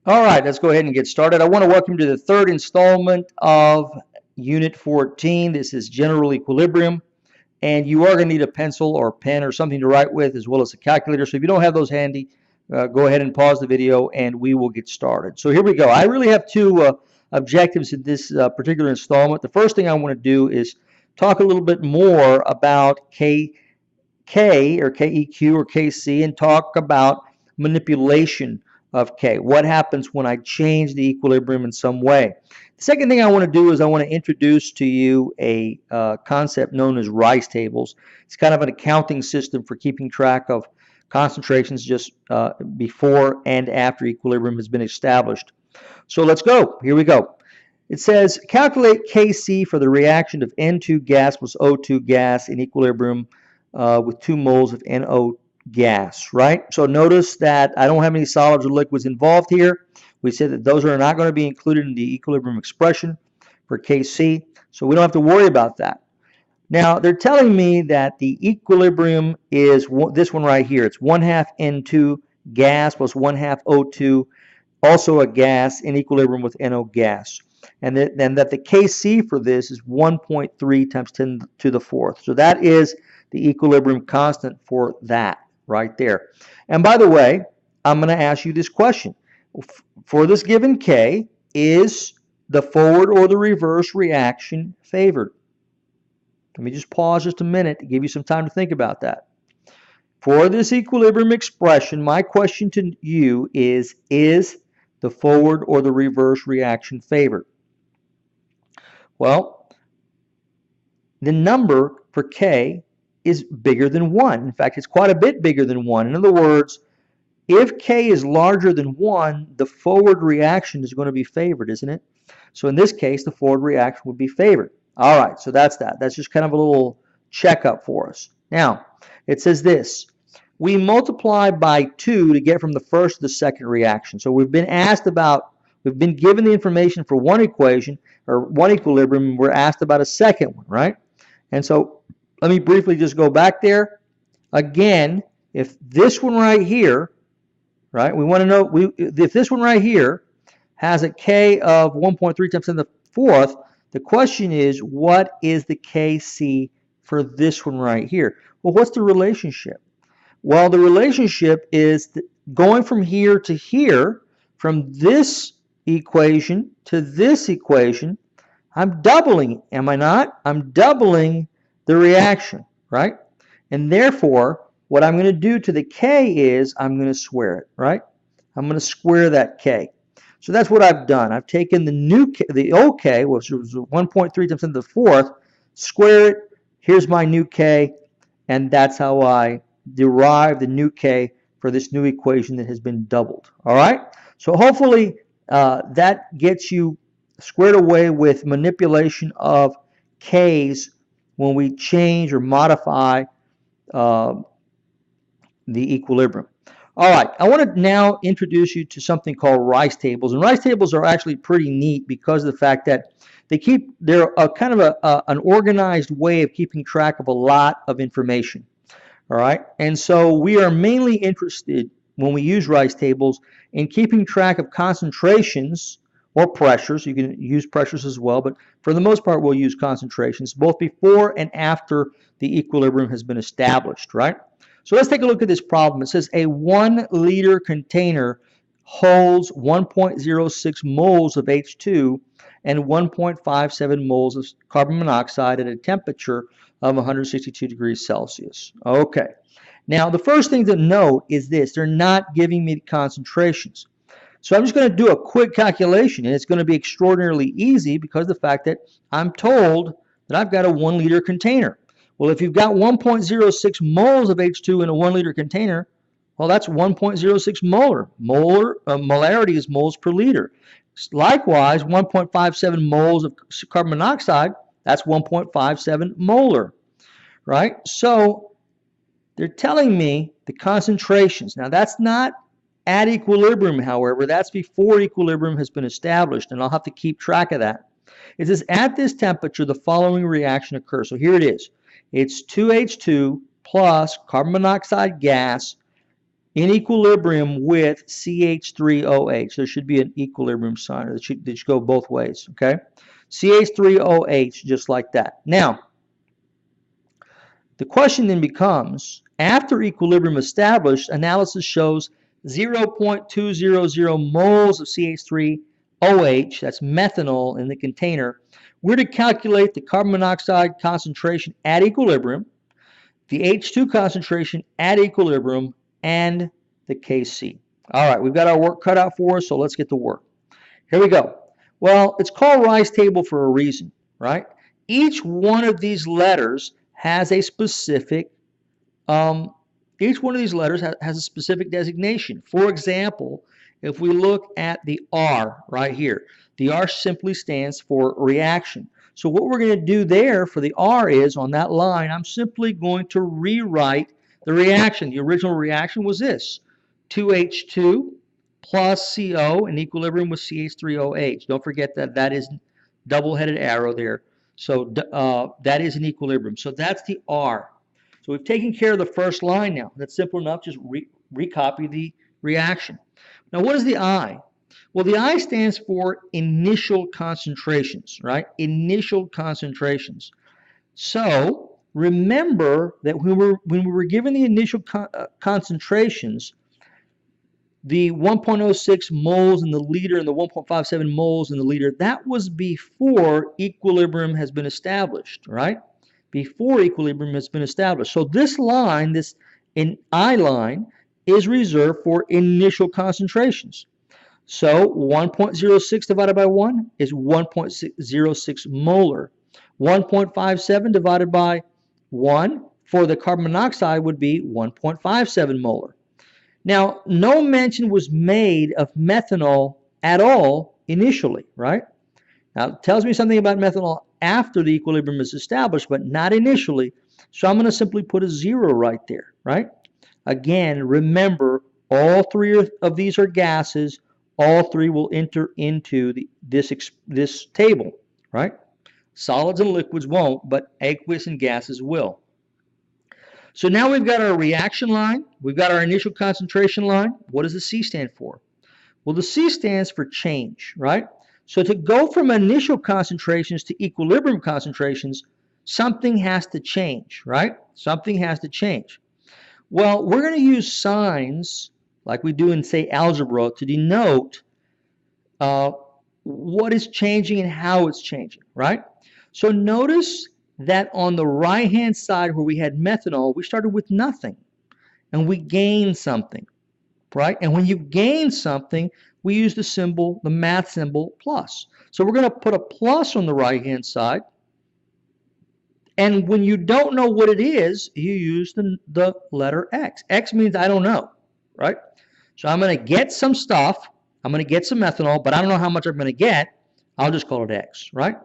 All right, let's go ahead and get started. I want to welcome you to the third installment of Unit 14. This is General Equilibrium, and you are going to need a pencil or a pen or something to write with, as well as a calculator. So if you don't have those handy, go ahead and pause the video, and we will get started. So here we go. I really have two objectives in this particular installment. The first thing I want to do is talk a little bit more about KK or KEQ or KC, and talk about manipulation of K. What happens when I change the equilibrium in some way? The second thing I want to do is I want to introduce to you a concept known as Rice tables. It's kind of an accounting system for keeping track of concentrations just before and after equilibrium has been established. So let's go. Here we go. It says calculate Kc for the reaction of N2 gas plus O2 gas in equilibrium with 2 moles of NO gas, right? So notice that I don't have any solids or liquids involved here. We said that those are not going to be included in the equilibrium expression for Kc, so we don't have to worry about that. Now, they're telling me that the equilibrium is this one right here. It's 1/2 N2 gas plus 1/2 O2, also a gas, in equilibrium with NO gas. And that the Kc for this is 1.3 times 10 to the fourth. So that is the equilibrium constant for that right there. And by the way, I'm going to ask you this question. For this given K, is the forward or the reverse reaction favored? Let me just pause just a minute to give you some time to think about that. For this equilibrium expression, my question to you is the forward or the reverse reaction favored? Well, the number for K is bigger than 1. In fact, it's quite a bit bigger than 1. In other words, if K is larger than 1, the forward reaction is going to be favored, isn't it? So in this case, the forward reaction would be favored. All right, so that's that. That's just kind of a little checkup for us. Now, it says this. We multiply by 2 to get from the first to the second reaction. So we've been given the information for one equation, or one equilibrium, and we're asked about a second one, right? And so let me briefly just go back there. Again, if this one right here, right, we want to know if this one right here has a K of 1.3 times 10 to the fourth, the question is, what is the Kc for this one right here? Well, what's the relationship? Well, the relationship is going from here to here, from this equation to this equation, I'm doubling, am I not? I'm doubling the reaction, right? And therefore, what I'm going to do to the K is I'm going to square it, right? I'm going to square that K. So that's what I've done. I've taken the old K, which was 1.3 times 10 to the fourth, square it. Here's my new K, and that's how I derive the new K for this new equation that has been doubled. All right? So hopefully that gets you squared away with manipulation of K's when we change or modify the equilibrium. All right, I want to now introduce you to something called Rice tables. And Rice tables are actually pretty neat because of the fact that they're a kind of an organized way of keeping track of a lot of information. All right, and so we are mainly interested when we use Rice tables in keeping track of concentrations or pressures. You can use pressures as well, but for the most part we'll use concentrations both before and after the equilibrium has been established, right? So let's take a look at this problem. It says a 1 liter container holds 1.06 moles of H2 and 1.57 moles of carbon monoxide at a temperature of 162 degrees Celsius. Okay. Now, the first thing to note is this. They're not giving me the concentrations. So I'm just going to do a quick calculation, and it's going to be extraordinarily easy because of the fact that I'm told that I've got a 1 liter container. Well, if you've got 1.06 moles of H2 in a 1 liter container, well, that's 1.06 molar. Molarity is moles per liter. Likewise, 1.57 moles of carbon monoxide, that's 1.57 molar, right? So they're telling me the concentrations. Now, that's not at equilibrium, however. That's before equilibrium has been established, and I'll have to keep track of that. It says at this temperature, the following reaction occurs. So here it is. It's 2H2 plus carbon monoxide gas in equilibrium with CH3OH. There should be an equilibrium sign that should go both ways, okay? CH3OH, just like that. Now, the question then becomes, after equilibrium established, analysis shows 0.200 moles of CH3OH, that's methanol in the container. We're to calculate the carbon monoxide concentration at equilibrium, the H2 concentration at equilibrium, and the Kc. All right, we've got our work cut out for us, so let's get to work. Here we go. Well, it's called Rice table for a reason, right? Each one of these letters has a specific, each one of these letters has a specific designation. For example, if we look at the R right here, the R simply stands for reaction. So what we're going to do there for the R is, on that line, I'm simply going to rewrite the reaction. The original reaction was this, 2H2 plus CO in equilibrium with CH3OH. Don't forget that that is double-headed arrow there. So that is an equilibrium. So that's the R. So we've taken care of the first line now. That's simple enough. Just recopy the reaction. Now what is the I? Well, the I stands for initial concentrations, right? Initial concentrations. So remember that when we were given the initial concentrations, the 1.06 moles in the liter and the 1.57 moles in the liter, that was before equilibrium has been established, right? Before equilibrium has been established. So this line, this I line, is reserved for initial concentrations. So 1.06 divided by 1 is 1.06 molar. 1.57 divided by 1 for the carbon monoxide would be 1.57 molar. Now, no mention was made of methanol at all initially, right? Now, it tells me something about methanol after the equilibrium is established, but not initially. So I'm going to simply put a 0 right there, right? Again, remember, all three of these are gases. All three will enter into this table, right? Solids and liquids won't, but aqueous and gases will. So now we've got our reaction line. We've got our initial concentration line. What does the C stand for? Well, the C stands for change, right? So to go from initial concentrations to equilibrium concentrations, something has to change, right? Something has to change. Well, we're going to use signs like we do in, say, algebra to denote what is changing and how it's changing, right? So notice that on the right-hand side where we had methanol, we started with nothing, and we gained something, right? And when you gain something, we use the symbol, the math symbol, plus. So we're going to put a plus on the right-hand side, and when you don't know what it is, you use the letter X. X means I don't know, right? So I'm going to get some stuff. I'm going to get some methanol, but I don't know how much I'm going to get. I'll just call it X, right?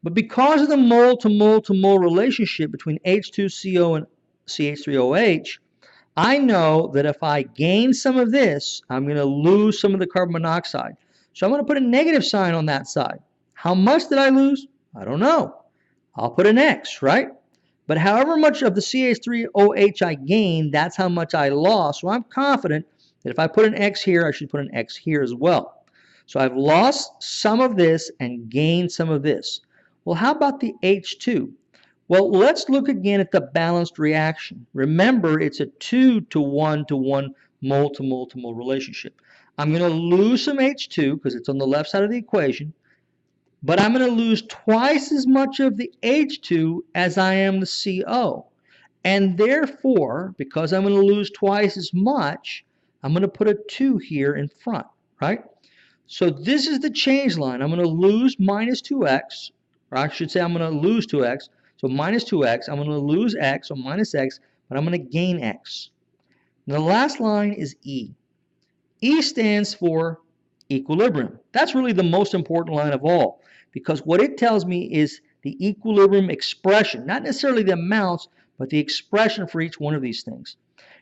But because of the mole to mole to mole relationship between H2CO and CH3OH, I know that if I gain some of this, I'm going to lose some of the carbon monoxide. So I'm going to put a negative sign on that side. How much did I lose? I don't know. I'll put an X, right? But however much of the CH3OH I gained, that's how much I lost. So I'm confident that if I put an X here, I should put an X here as well. So I've lost some of this and gained some of this. Well, how about the H2? Well, let's look again at the balanced reaction. Remember, it's a 2 to 1 to 1 mole to mole to mole relationship. I'm going to lose some H2 because it's on the left side of the equation, but I'm going to lose twice as much of the H2 as I am the CO. And therefore, because I'm going to lose twice as much, I'm going to put a 2 here in front, right? So this is the change line. I'm going to lose minus 2x, or I should say I'm going to lose 2x. So minus 2x, I'm going to lose x, so minus x, but I'm going to gain x. Now the last line is E. E stands for equilibrium. That's really the most important line of all, because what it tells me is the equilibrium expression, not necessarily the amounts, but the expression for each one of these things.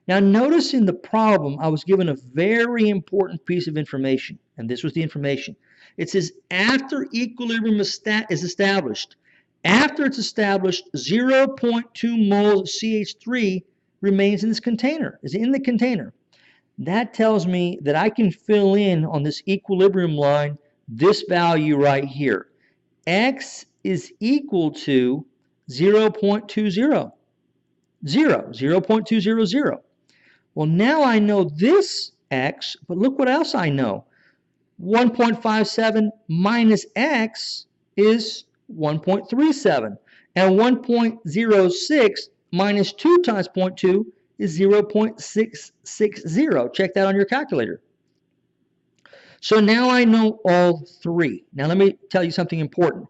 Now notice in the problem, I was given a very important piece of information, and this was the information. It says after equilibrium is established, after it's established, 0.2 moles of CH3 remains in this container, is in the container. That tells me that I can fill in on this equilibrium line this value right here. X is equal to 0.20. 0.200. Well, now I know this X, but look what else I know. 1.57 minus X is 1.37. And 1.06 minus 2 times 0.2 is 0.660. Check that on your calculator. So now I know all three. Now let me tell you something important.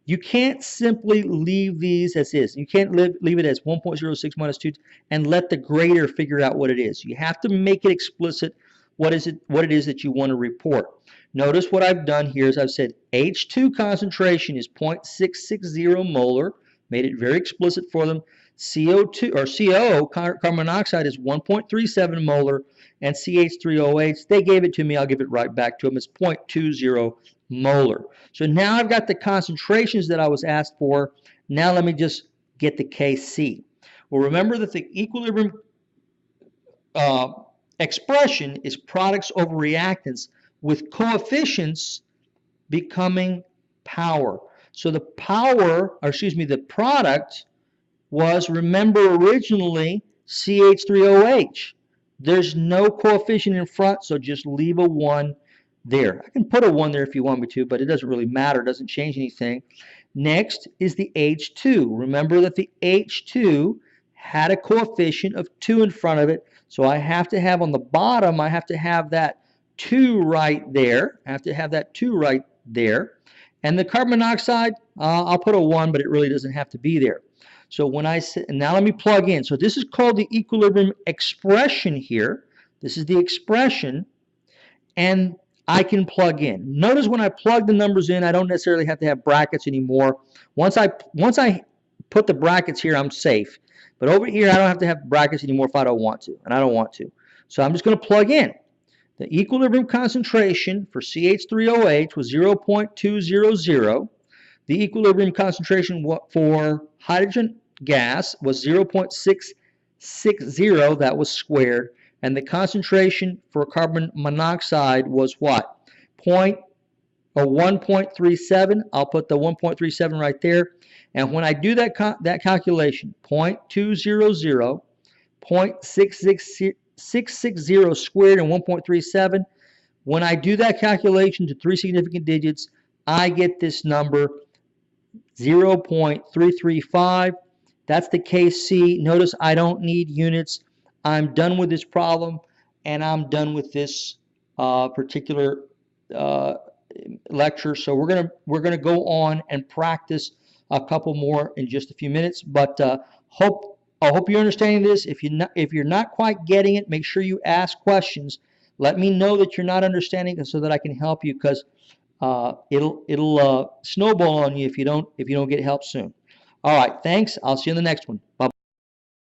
You can't simply leave these as is. You can't leave it as 1.06 minus 2 and let the grader figure out what it is. You have to make it explicit what it is that you want to report. Notice what I've done here is I've said H2 concentration is 0.660 molar, made it very explicit for them. CO2 or COO, carbon monoxide, is 1.37 molar, and CH3OH, they gave it to me, I'll give it right back to them, it's 0.20 molar. So now I've got the concentrations that I was asked for. Now let me just get the Kc. Well, remember that the equilibrium expression is products over reactants with coefficients becoming power. So the power, or excuse me, the product was, remember, originally CH3OH. There's no coefficient in front, so just leave a 1 there. I can put a 1 there if you want me to, but it doesn't really matter. It doesn't change anything. Next is the H2. Remember that the H2 had a coefficient of 2 in front of it, so I have to have on the bottom, I have to have that 2 right there. I have to have that 2 right there. And the carbon monoxide, I'll put a 1, but it really doesn't have to be there. So when I say, now let me plug in. So this is called the equilibrium expression here. This is the expression, and I can plug in. Notice when I plug the numbers in, I don't necessarily have to have brackets anymore. Once I put the brackets here, I'm safe. But over here, I don't have to have brackets anymore if I don't want to, and I don't want to. So I'm just going to plug in. The equilibrium concentration for CH3OH was 0.200. The equilibrium concentration for hydrogen gas was 0.660. That was squared. And the concentration for carbon monoxide was what? 1.37. I'll put the 1.37 right there. And when I do that calculation, 0.200, 0.660 squared and 1.37, when I do that calculation to 3 significant digits, I get this number 0.335. That's the Kc. Notice I don't need units. I'm done with this problem, and I'm done with this particular lecture. So we're gonna go on and practice a couple more in just a few minutes. But I hope you're understanding this. If you're not quite getting it, make sure you ask questions. Let me know that you're not understanding, so that I can help you, because it'll snowball on you if you don't get help soon. All right, thanks. I'll see you in the next one. Bye.